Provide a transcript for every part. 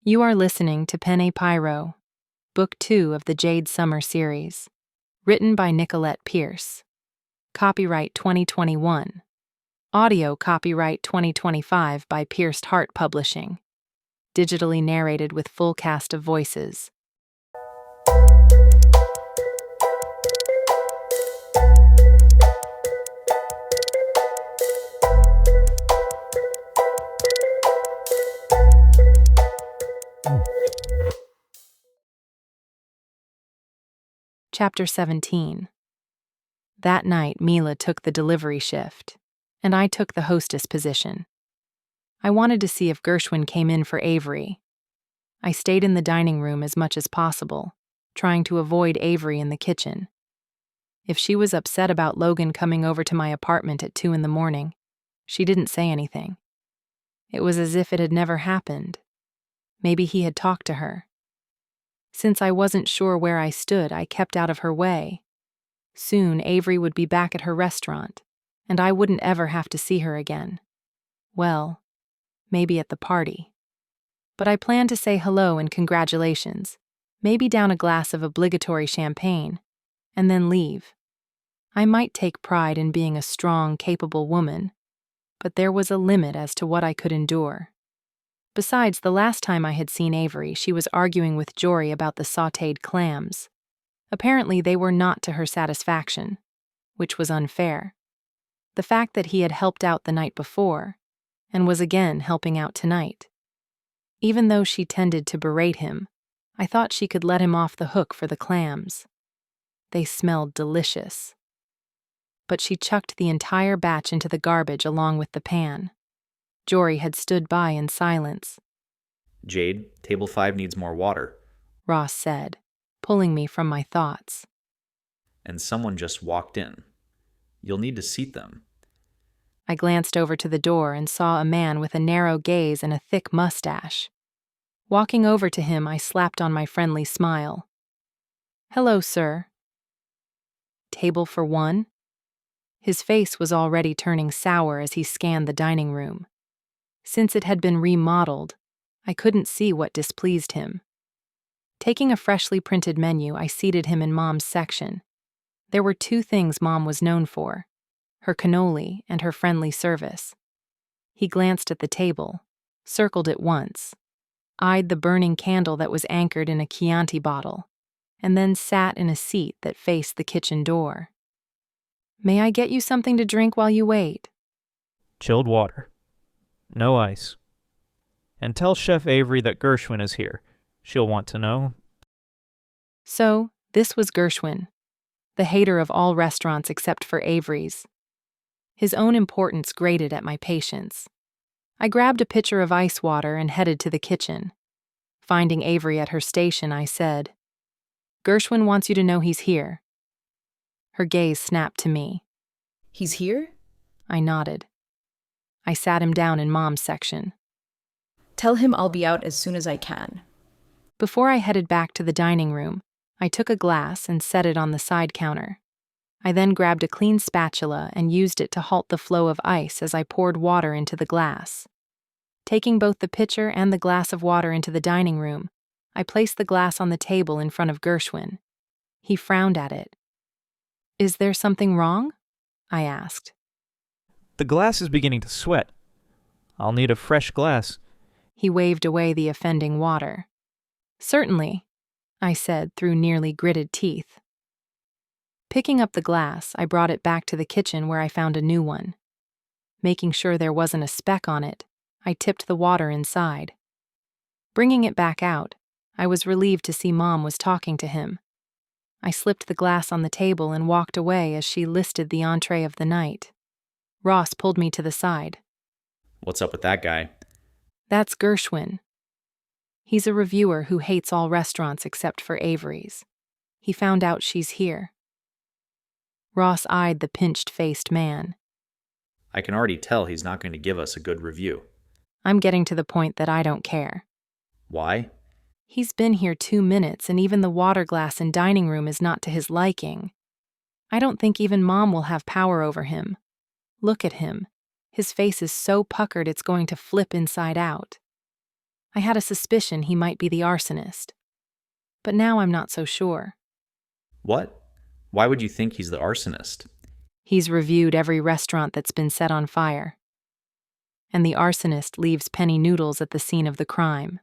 You are listening to Penne Pyro, Book 2 of the Jade Sommer Series, written by Nicolette Pierce. Copyright 2021. Audio copyright 2025 by Pierced Heart Publishing. Digitally narrated with full cast of voices. Chapter 17. That night, Mila took the delivery shift, and I took the hostess position. I wanted to see if Gershwin came in for Avery. I stayed in the dining room as much as possible, trying to avoid Avery in the kitchen. If she was upset about Logan coming over to my apartment at 2 a.m, she didn't say anything. It was as if it had never happened. Maybe he had talked to her. Since I wasn't sure where I stood, I kept out of her way. Soon, Avery would be back at her restaurant, and I wouldn't ever have to see her again. Well, maybe at the party. But I planned to say hello and congratulations, maybe down a glass of obligatory champagne, and then leave. I might take pride in being a strong, capable woman, but there was a limit as to what I could endure. Besides, the last time I had seen Avery, she was arguing with Jory about the sautéed clams. Apparently, they were not to her satisfaction, which was unfair. The fact that he had helped out the night before, and was again helping out tonight. Even though she tended to berate him, I thought she could let him off the hook for the clams. They smelled delicious. But she chucked the entire batch into the garbage along with the pan. Jory had stood by in silence. Jade, table 5 needs more water, Ross said, pulling me from my thoughts. and someone just walked in. You'll need to seat them. I glanced over to the door and saw a man with a narrow gaze and a thick mustache. Walking over to him, I slapped on my friendly smile. "Hello, sir." "Table for 1?" His face was already turning sour as he scanned the dining room. Since it had been remodeled, I couldn't see what displeased him. Taking a freshly printed menu, I seated him in Mom's section. There were 2 things Mom was known for: her cannoli and her friendly service. He glanced at the table, circled it once, eyed the burning candle that was anchored in a Chianti bottle, and then sat in a seat that faced the kitchen door. "May I get you something to drink while you wait?" Chilled water. No ice. And tell Chef Avery that Gershwin is here. She'll want to know. So, this was Gershwin, the hater of all restaurants except for Avery's. His own importance grated at my patience. I grabbed a pitcher of ice water and headed to the kitchen. Finding Avery at her station, I said, "Gershwin wants you to know he's here." Her gaze snapped to me. "He's here?" I nodded. I sat him down in Mom's section. "Tell him I'll be out as soon as I can." Before I headed back to the dining room, I took a glass and set it on the side counter. I then grabbed a clean spatula and used it to halt the flow of ice as I poured water into the glass. Taking both the pitcher and the glass of water into the dining room, I placed the glass on the table in front of Gershwin. He frowned at it. "Is there something wrong?" I asked. The glass is beginning to sweat. I'll need a fresh glass. He waved away the offending water. "Certainly," I said through nearly gritted teeth. Picking up the glass, I brought it back to the kitchen where I found a new one. Making sure there wasn't a speck on it, I tipped the water inside. Bringing it back out, I was relieved to see Mom was talking to him. I slipped the glass on the table and walked away as she listed the entree of the night. Ross pulled me to the side. What's up with that guy? "That's Gershwin. He's a reviewer who hates all restaurants except for Avery's. He found out she's here." Ross eyed the pinched-faced man. I can already tell he's not going to give us a good review. I'm getting to the point that I don't care. Why? He's been here 2 minutes and even the water glass in dining room is not to his liking. I don't think even Mom will have power over him. Look at him. His face is so puckered it's going to flip inside out. I had a suspicion he might be the arsonist. But now I'm not so sure. What? Why would you think he's the arsonist? He's reviewed every restaurant that's been set on fire. And the arsonist leaves Penny noodles at the scene of the crime.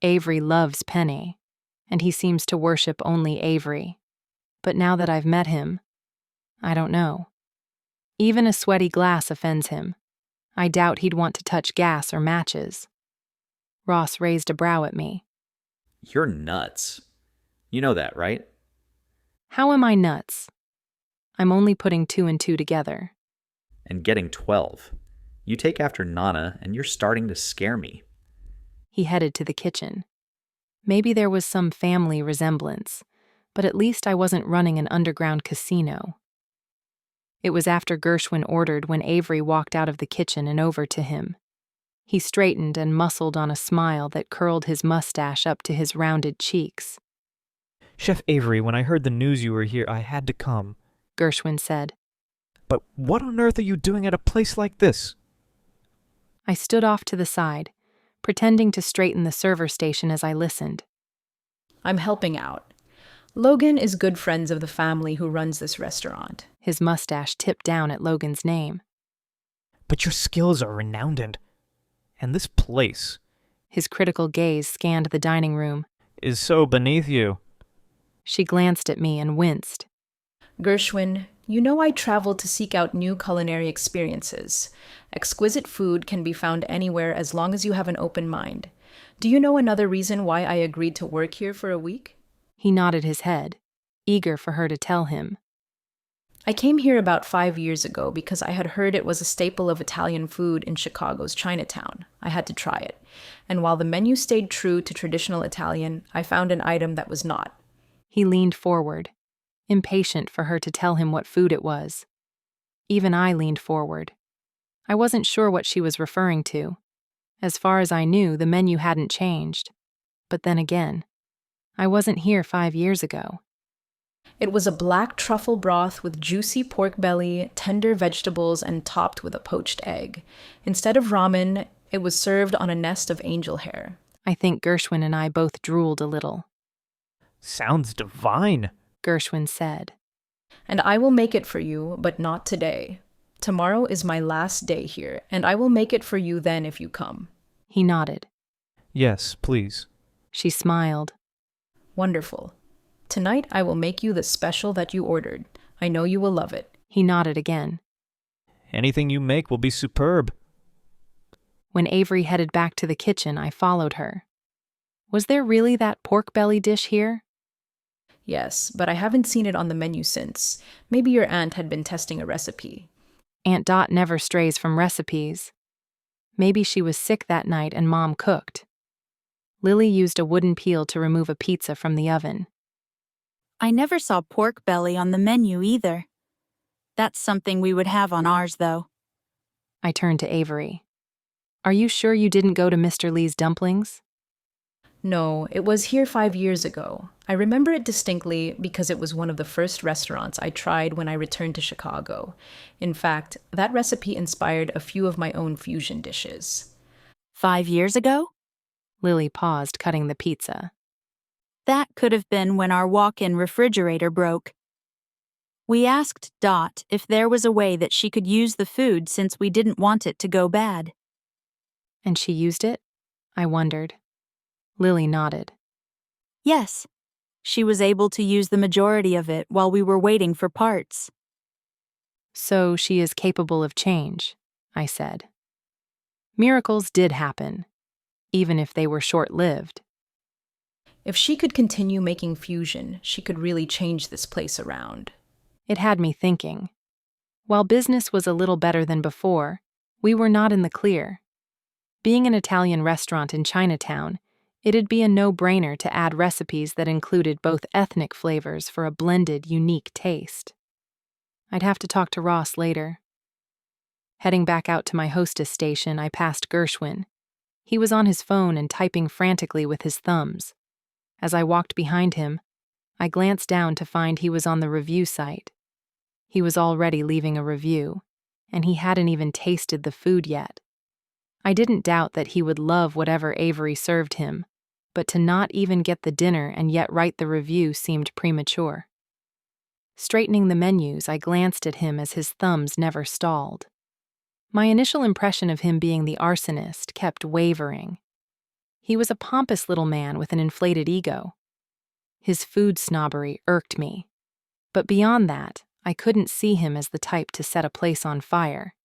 Avery loves Penny, and he seems to worship only Avery. But now that I've met him, I don't know. Even a sweaty glass offends him. I doubt he'd want to touch gas or matches. Ross raised a brow at me. You're nuts. You know that, right? How am I nuts? I'm only putting 2 and 2 together. And getting 12. You take after Nana, and you're starting to scare me. He headed to the kitchen. Maybe there was some family resemblance, but at least I wasn't running an underground casino. It was after Gershwin ordered when Avery walked out of the kitchen and over to him. He straightened and muscled on a smile that curled his mustache up to his rounded cheeks. Chef Avery, when I heard the news you were here, I had to come. Gershwin said. But what on earth are you doing at a place like this? I stood off to the side, pretending to straighten the server station as I listened. I'm helping out. Logan is good friends of the family who runs this restaurant. His mustache tipped down at Logan's name. But your skills are renowned, and this place His critical gaze scanned the dining room. is so beneath you. She glanced at me and winced. Gershwin, you know I travel to seek out new culinary experiences. Exquisite food can be found anywhere as long as you have an open mind. Do you know another reason why I agreed to work here for a week? He nodded his head, eager for her to tell him. I came here about 5 years ago because I had heard it was a staple of Italian food in Chicago's Chinatown. I had to try it. And while the menu stayed true to traditional Italian, I found an item that was not. He leaned forward, impatient for her to tell him what food it was. Even I leaned forward. I wasn't sure what she was referring to. As far as I knew, the menu hadn't changed. But then again, I wasn't here 5 years ago. It was a black truffle broth with juicy pork belly, tender vegetables, and topped with a poached egg. Instead of ramen, it was served on a nest of angel hair. I think Gershwin and I both drooled a little. Sounds divine, Gershwin said. And I will make it for you, but not today. Tomorrow is my last day here, and I will make it for you then if you come. He nodded. Yes, please. She smiled. Wonderful. Tonight I will make you the special that you ordered. I know you will love it. He nodded again. Anything you make will be superb. When Avery headed back to the kitchen, I followed her. Was there really that pork belly dish here? Yes, but I haven't seen it on the menu since. Maybe your aunt had been testing a recipe. Aunt Dot never strays from recipes. Maybe she was sick that night and Mom cooked. Lily used a wooden peel to remove a pizza from the oven. I never saw pork belly on the menu either. That's something we would have on ours, though. I turned to Avery. Are you sure you didn't go to Mr. Lee's dumplings? No, it was here 5 years ago. I remember it distinctly because it was one of the first restaurants I tried when I returned to Chicago. In fact, that recipe inspired a few of my own fusion dishes. 5 years ago? Lily paused, cutting the pizza. That could have been when our walk-in refrigerator broke. We asked Dot if there was a way that she could use the food since we didn't want it to go bad. And she used it? I wondered. Lily nodded. Yes. She was able to use the majority of it while we were waiting for parts. So she is capable of change, I said. Miracles did happen, even if they were short-lived. If she could continue making fusion, she could really change this place around. It had me thinking. While business was a little better than before, we were not in the clear. Being an Italian restaurant in Chinatown, it'd be a no-brainer to add recipes that included both ethnic flavors for a blended, unique taste. I'd have to talk to Ross later. Heading back out to my hostess station, I passed Gershwin. He was on his phone and typing frantically with his thumbs. As I walked behind him, I glanced down to find he was on the review site. He was already leaving a review, and he hadn't even tasted the food yet. I didn't doubt that he would love whatever Avery served him, but to not even get the dinner and yet write the review seemed premature. Straightening the menus, I glanced at him as his thumbs never stalled. My initial impression of him being the arsonist kept wavering. He was a pompous little man with an inflated ego. His food snobbery irked me. But beyond that, I couldn't see him as the type to set a place on fire.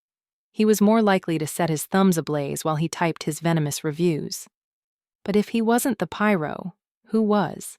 He was more likely to set his thumbs ablaze while he typed his venomous reviews. But if he wasn't the pyro, who was?